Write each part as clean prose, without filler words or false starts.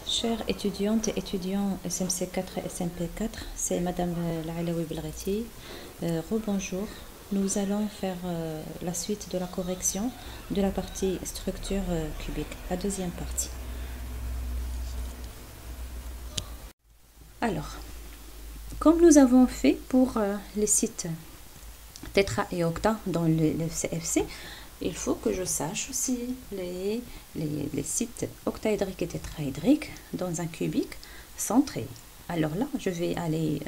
Chères étudiantes et étudiants SMC4 et SMP4, c'est Madame Laïlaoui Belghiti. Rebonjour. Nous allons faire la suite de la correction de la partie structure cubique, la deuxième partie. Alors, comme nous avons fait pour les sites tétra et octa dans le CFC, il faut que je sache aussi les sites octaédriques et tétraédriques dans un cubique centré. Alors là, je vais aller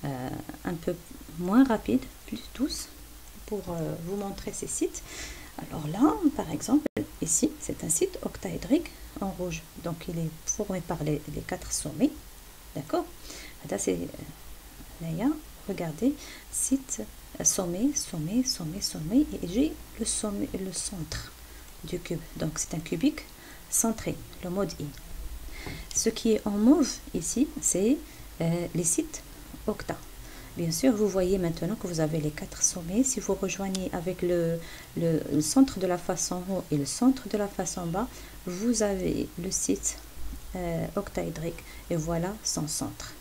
un peu moins rapide, plus douce, pour vous montrer ces sites. Alors là, par exemple, ici, c'est un site octaédrique en rouge. Donc, il est formé par les 4 sommets. D'accord? Là, c'est là, regardez, site sommet, sommet, sommet, sommet, et j'ai le sommet, le centre du cube. Donc c'est un cubique centré, le mode I. Ce qui est en mauve ici, c'est les sites octa. Bien sûr, vous voyez maintenant que vous avez les 4 sommets. Si vous rejoignez avec le centre de la face en haut et le centre de la face en bas, vous avez le site octaédrique, et voilà son centre.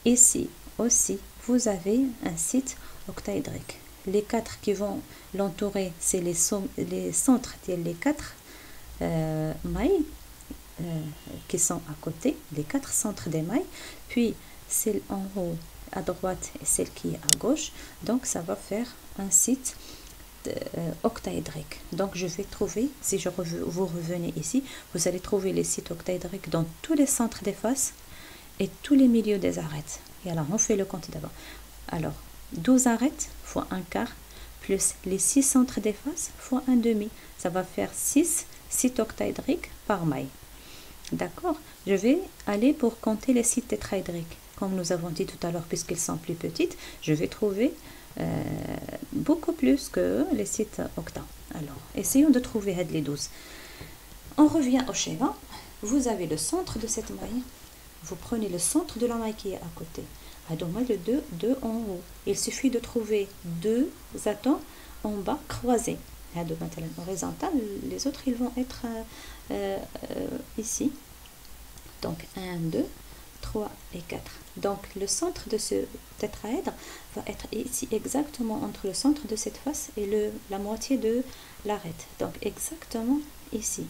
Ici aussi, vous avez un site octaédrique. Les 4 qui vont l'entourer, c'est les centres des 4 mailles qui sont à côté, les 4 centres des mailles, puis celle en haut à droite et celle qui est à gauche. Donc ça va faire un site octaédrique. Donc je vais trouver, si vous revenez ici, vous allez trouver les sites octaédriques dans tous les centres des faces et tous les milieux des arêtes. Et alors on fait le compte d'abord. Alors 12 arêtes fois 1 quart plus les 6 centres des faces fois 1 demi, ça va faire 6 sites octaédriques par maille. D'accord? Je vais aller pour compter les sites tétraédriques. Comme nous avons dit tout à l'heure, puisqu'ils sont plus petites, je vais trouver beaucoup plus que les sites octa. Alors, essayons de trouver les 12. On revient au schéma. Vous avez le centre de cette maille. Vous prenez le centre de la maille qui est à côté. Donc, le 2 en haut. Il suffit de trouver 2 atomes en bas croisés. Horizontal, les autres ils vont être ici. Donc 1, 2, 3 et 4. Donc le centre de ce tétraèdre va être ici exactement entre le centre de cette face et la moitié de l'arête. Donc exactement ici,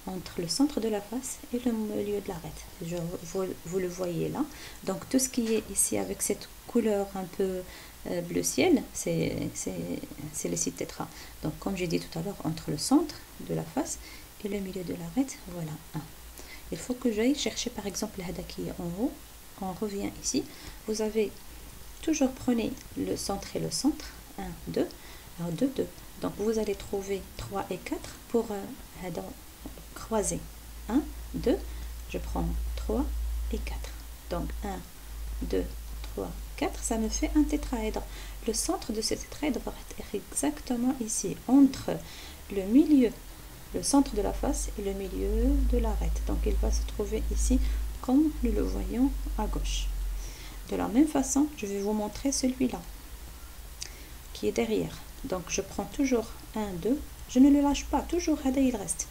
entre le centre de la face et le milieu de l'arête. Vous le voyez là. Donc tout ce qui est ici avec cette couleur un peu bleu ciel, c'est les sites tétra. Donc comme j'ai dit tout à l'heure, entre le centre de la face et le milieu de l'arête, voilà 1. Il faut que j'aille chercher par exemple la hada qui est en haut. On revient ici. Vous avez toujours prenez le centre et le centre. 1, 2. Alors 2, 2. Donc vous allez trouver 3 et 4 pour hada croiser. 1, 2. Je prends 3 et 4. Donc 1, 2, 3, 4. Ça me fait un tétraèdre. Le centre de ce tétraèdre va être exactement ici, entre le milieu, le centre de la face et le milieu de l'arête. Donc il va se trouver ici comme nous le voyons à gauche. De la même façon, je vais vous montrer celui-là qui est derrière. Donc je prends toujours 1, 2, je ne le lâche pas, toujours il reste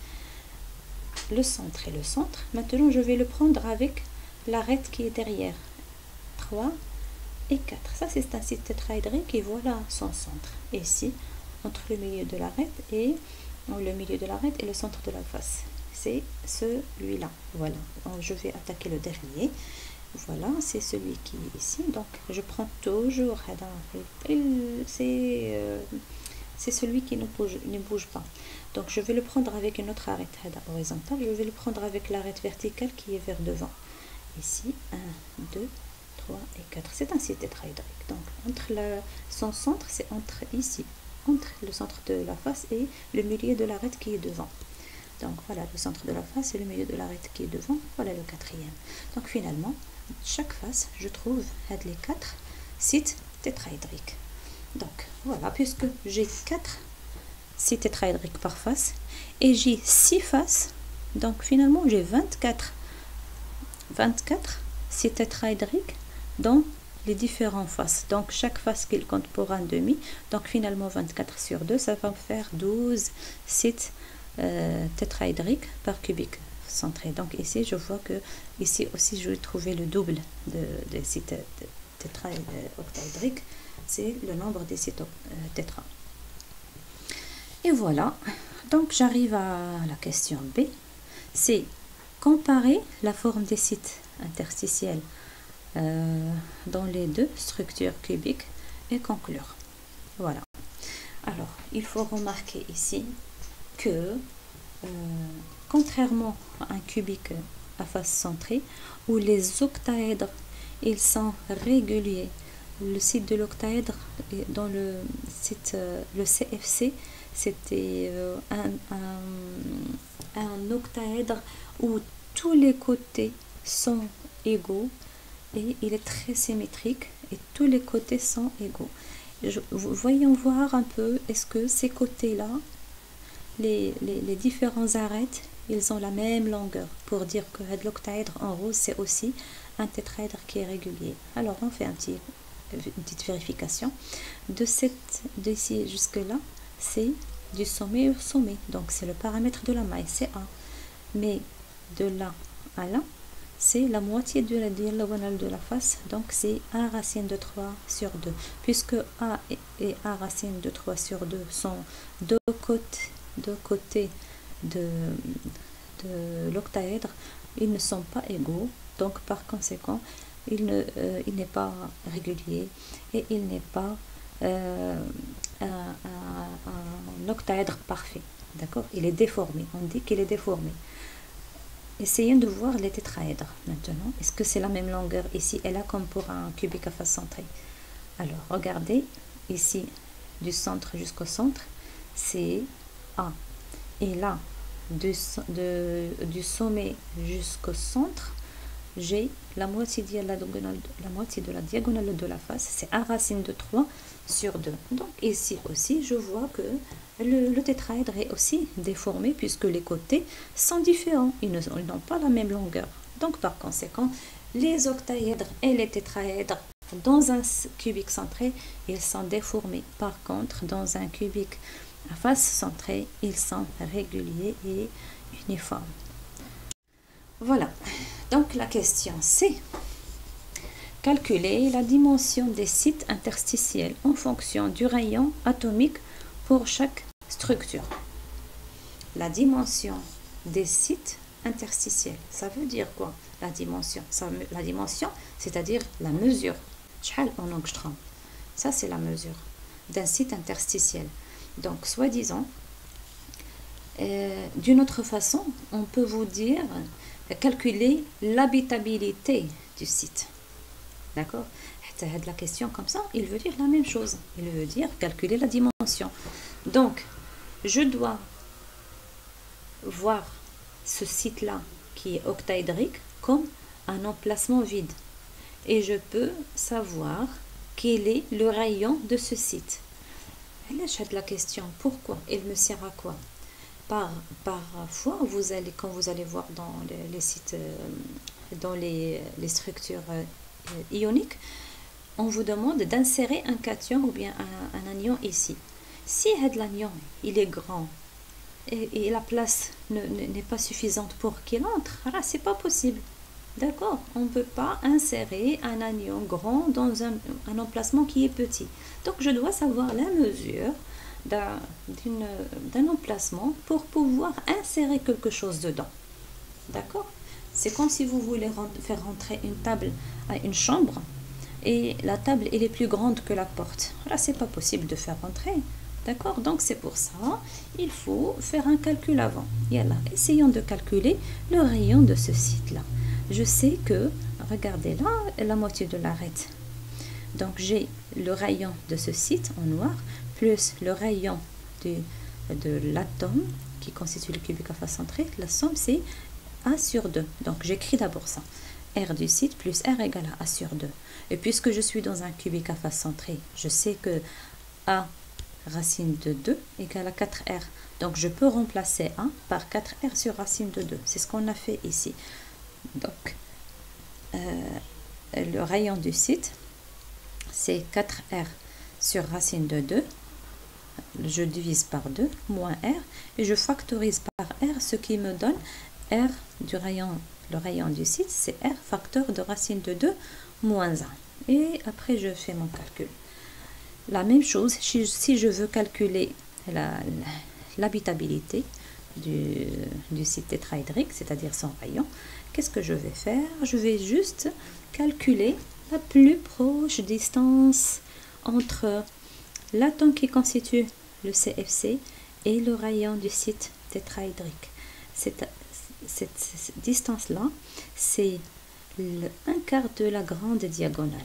le centre et le centre. Maintenant je vais le prendre avec l'arête qui est derrière. 3 et 4. Ça c'est un site tétraédrique et voilà son centre. Ici, entre le milieu de l'arête et le centre de la face, c'est celui-là. Voilà, donc, je vais attaquer le dernier. Voilà, c'est celui qui est ici. Donc je prends toujours c'est celui qui ne bouge pas. Donc je vais le prendre avec une autre arête horizontale. Je vais le prendre avec l'arête verticale qui est vers devant. Ici 1, 2, 3 et 4. C'est un site tétraédrique. Donc entre son centre, c'est entre ici, entre le centre de la face et le milieu de l'arête qui est devant. Donc voilà le centre de la face et le milieu de l'arête qui est devant. Voilà le quatrième. Donc finalement, chaque face, je trouve les 4 sites tétraédriques. Donc voilà, puisque j'ai 4 sites tétraédriques par face et j'ai 6 faces, donc finalement j'ai 24 sites tétraédriques dans les différentes faces. Donc chaque face qu'il compte pour un demi. Donc finalement 24 sur 2, ça va faire 12 sites tétraédriques par cubique centré. Donc ici, je vois que ici aussi, je vais trouver le double des sites tétraoctaédriques. C'est le nombre des sites tétra. Et voilà. Donc j'arrive à la question B. C'est comparer la forme des sites interstitiels dans les deux structures cubiques et conclure. Voilà. Alors, il faut remarquer ici que contrairement à un cubique à face centrée où les octaèdres ils sont réguliers, le site de l'octaèdre dans le site le CFC c'était un octaèdre où tous les côtés sont égaux et il est très symétrique et tous les côtés sont égaux. Voyons voir un peu, est-ce que ces côtés-là, les différents arêtes, ils ont la même longueur, pour dire que l'octaèdre en rose, c'est aussi un tétraèdre qui est régulier. Alors, on fait une petite vérification. D'ici jusque-là, c'est du sommet au sommet, donc c'est le paramètre de la maille, c'est 1. Mais de là à là, c'est la moitié de la diagonale de la face, donc c'est A racine de 3 sur 2. Puisque A et A racine de 3 sur 2 sont deux côtés de l'octaèdre, ils ne sont pas égaux, donc par conséquent, il n'est pas régulier et il n'est pas un octaèdre parfait. D'accord? Il est déformé, on dit qu'il est déformé. Essayons de voir les tétraèdres maintenant. Est-ce que c'est la même longueur ici et là comme pour un cubique à face centrée? Alors, regardez, ici, du centre jusqu'au centre, c'est A. Et là, du sommet jusqu'au centre, j'ai la moitié de la diagonale de la face, c'est A racine de 3 sur 2. Donc ici aussi, je vois que le tétraèdre est aussi déformé puisque les côtés sont différents, ils n'ont pas la même longueur. Donc par conséquent, les octaèdres et les tétraèdres dans un cubique centré, ils sont déformés. Par contre, dans un cubique à face centrée, ils sont réguliers et uniformes. Voilà, donc la question c'est calculer la dimension des sites interstitiels en fonction du rayon atomique pour chaque structure. La dimension des sites interstitiels, ça veut dire quoi? La dimension, c'est-à-dire la mesure. En angstrom. Ça, c'est la mesure d'un site interstitiel. Donc, soi-disant, d'une autre façon, on peut vous dire calculer l'habitabilité du site. D'accord? La question comme ça, il veut dire la même chose. Il veut dire calculer la dimension. Donc, je dois voir ce site-là qui est octaédrique comme un emplacement vide. Et je peux savoir quel est le rayon de ce site. Elle achète la question, pourquoi? Il me sert à quoi? Parfois, quand vous allez voir dans les sites, dans les structures ioniques, on vous demande d'insérer un cation ou bien un anion ici. Si l'anion il est grand et la place n'est pas suffisante pour qu'il entre, alors c'est pas possible. D'accord? On ne peut pas insérer un anion grand dans un emplacement qui est petit. Donc, je dois savoir la mesure d'un emplacement pour pouvoir insérer quelque chose dedans. D'accord? C'est comme si vous voulez faire rentrer une table à une chambre et la table elle est plus grande que la porte. Là, c'est pas possible de faire rentrer. D'accord? Donc, c'est pour ça il faut faire un calcul avant. Et là, essayons de calculer le rayon de ce site-là. Je sais que, regardez là, la moitié de l'arête. Donc, j'ai le rayon de ce site en noir, plus le rayon de l'atome qui constitue le cubique à face centrée. La somme, c'est A sur 2. Donc, j'écris d'abord ça. R du site plus R égale à A sur 2. Et puisque je suis dans un cubique à face centrée, je sais que A racine de 2 égale à 4R. Donc, je peux remplacer 1 par 4R sur racine de 2. C'est ce qu'on a fait ici. Donc, le rayon du site, c'est 4R sur racine de 2. Je divise par 2, moins R, et je factorise par R, ce qui me donne R du rayon, le rayon du site, c'est R facteur de racine de 2 moins 1. Et après, je fais mon calcul. La même chose, si je veux calculer l'habitabilité du site tétraédrique, c'est-à-dire son rayon, qu'est-ce que je vais faire? Je vais juste calculer la plus proche distance entre l'atome qui constitue le CFC et le rayon du site tétraédrique. Cette distance-là, c'est le 1/4 de la grande diagonale,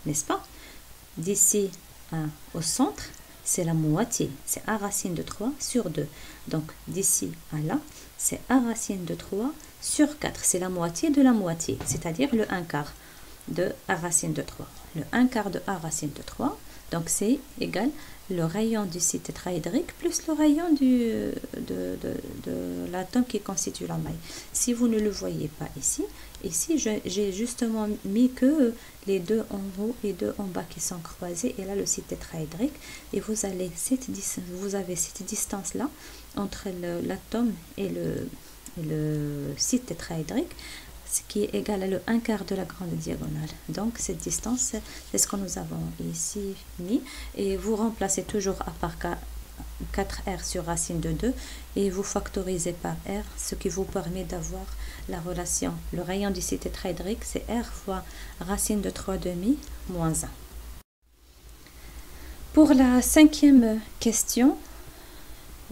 n'est-ce pas? D'ici au centre, c'est la moitié, c'est A racine de 3 sur 2. Donc d'ici à là, c'est A racine de 3 sur 4. C'est la moitié de la moitié, c'est-à-dire le 1/4 de A racine de 3. Le 1/4 de A racine de 3, donc c'est égal le rayon du site tétraédrique plus le rayon de l'atome qui constitue la maille. Si vous ne le voyez pas ici, j'ai justement mis que les deux en haut et deux en bas qui sont croisés, et là le site tétraédrique, et vous avez cette distance là entre l'atome et le site tétraédrique, ce qui est égal à le 1/4 de la grande diagonale. Donc cette distance, c'est ce que nous avons ici mis, et vous remplacez toujours A par 4R sur racine de 2 et vous factorisez par R, ce qui vous permet d'avoir la relation. Le rayon du site tétraédrique, c'est R fois racine de 3/2 moins 1. Pour la 5e question,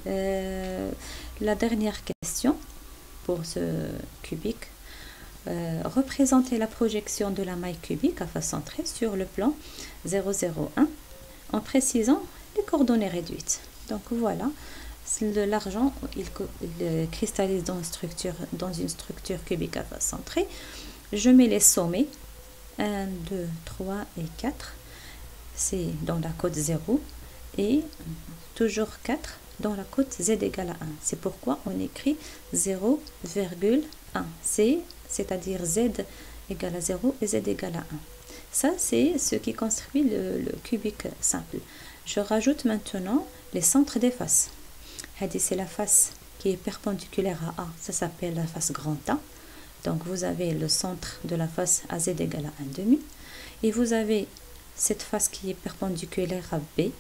la dernière question pour ce cubique, représenter la projection de la maille cubique à face centrée sur le plan 0,01 en précisant les coordonnées réduites. Donc voilà, l'argent il cristallise dans une structure cubique à face centrée. Je mets les sommets 1, 2, 3 et 4, c'est dans la cote 0, et toujours 4 dans la cote z égale à 1. C'est pourquoi on écrit 0,1. C'est-à-dire z égale à 0 et z égale à 1. Ça, c'est ce qui construit le cubique simple. Je rajoute maintenant les centres des faces. C'est la face qui est perpendiculaire à A, ça s'appelle la face grand A. Donc vous avez le centre de la face à z égale à 1/2. Et vous avez cette face qui est perpendiculaire à B.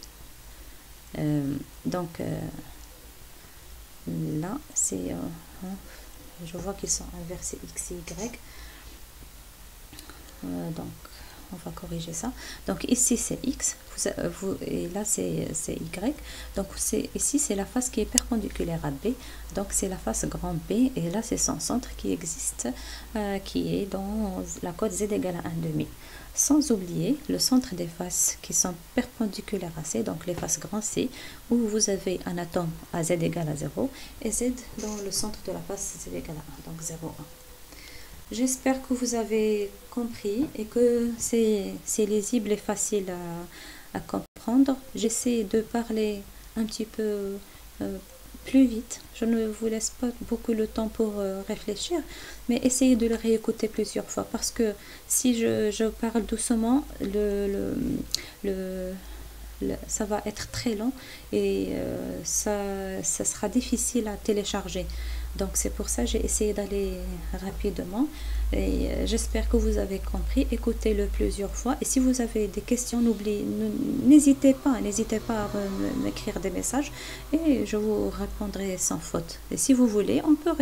Là, c'est... je vois qu'ils sont inversés x et y. Donc, on va corriger ça. Donc, ici, c'est x. Et là, c'est y. Donc, ici, c'est la face qui est perpendiculaire à B. Donc, c'est la face grand B. Et là, c'est son centre qui existe, qui est dans la cote z égale à 1/2. Sans oublier le centre des faces qui sont perpendiculaires à C, donc les faces grand C, où vous avez un atome à z égale à 0 et z dans le centre de la face z égale à 1, donc 0, 1. J'espère que vous avez compris et que c'est lisible et facile à comprendre. J'essaie de parler un petit peu plus vite. Je ne vous laisse pas beaucoup le temps pour réfléchir, mais essayez de le réécouter plusieurs fois, parce que si je parle doucement, ça va être très long et ça sera difficile à télécharger. Donc c'est pour ça que j'ai essayé d'aller rapidement, et j'espère que vous avez compris. Écoutez-le plusieurs fois, et si vous avez des questions, n'hésitez pas à m'écrire des messages et je vous répondrai sans faute. Et si vous voulez, on peut,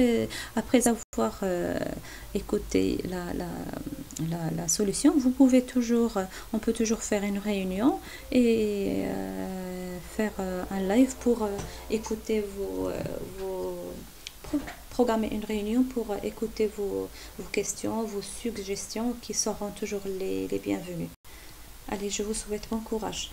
après avoir écouté la solution, on peut toujours faire une réunion et faire un live pour écouter programmer une réunion pour écouter vos questions, vos suggestions, qui seront toujours les bienvenues. Allez, je vous souhaite bon courage.